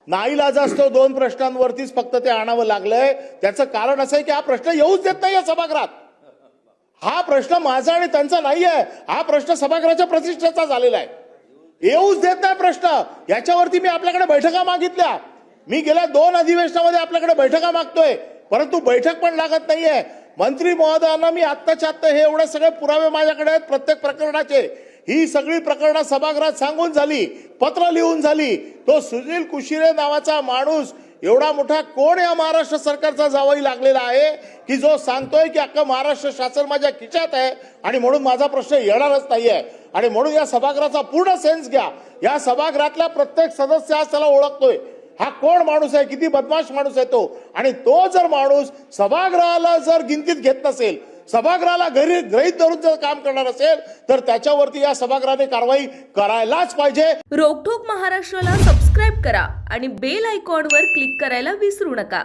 नाईलाजास्तव दोन प्रश्नांवरतीच फक्त ते आणावं लागलंय. त्याचं कारण असं आहे की हा प्रश्न येऊच देत नाही या सभागृहात. हा प्रश्न माझा आणि त्यांचा नाहीये, हा प्रश्न सभागृहाच्या प्रतिष्ठेचा झालेला आहे. येऊच देत नाही प्रश्न. याच्यावरती मी आपल्याकडे बैठका मागितल्या. मी गेल्या 2 अधिवेशनामध्ये आपल्याकडे बैठका मागतोय, परंतु बैठक पण लागत नाहीये. मंत्री महोदयांना मी आत्ताच्या आत्ता हे एवढे सगळे पुरावे माझ्याकडे आहेत प्रत्येक प्रकरणाचे. ही सगळी प्रकरणं सभागृहात सांगून झाली, पत्र लिहून झाली. तो सुनील कुशिरे नावाचा माणूस एवढा मोठा कोण या महाराष्ट्र सरकारचा जावई लागलेला आहे की जो सांगतोय की अख्खं महाराष्ट्र शासन माझ्या खिशात आहे आणि म्हणून माझा प्रश्न येणारच नाहीये. आणि म्हणून या सभागृहाचा पूर्ण सेन्स घ्या. या सभागृहातला प्रत्येक सदस्य आज त्याला ओळखतोय. हा कोण माणूस आहे, किती बदमाश माणूस आहे तो. आणि तो जर माणूस सभागृहाला जर गिनतीत घेत नसेल, सभागृहाला गृहीत धरून जर काम करणार असेल, तर त्याच्यावरती या सभागृहाने कारवाई करायलाच पाहिजे. रोकठोक महाराष्ट्राला सबस्क्राईब करा आणि बेल आयकॉनवर क्लिक करायला विसरू नका.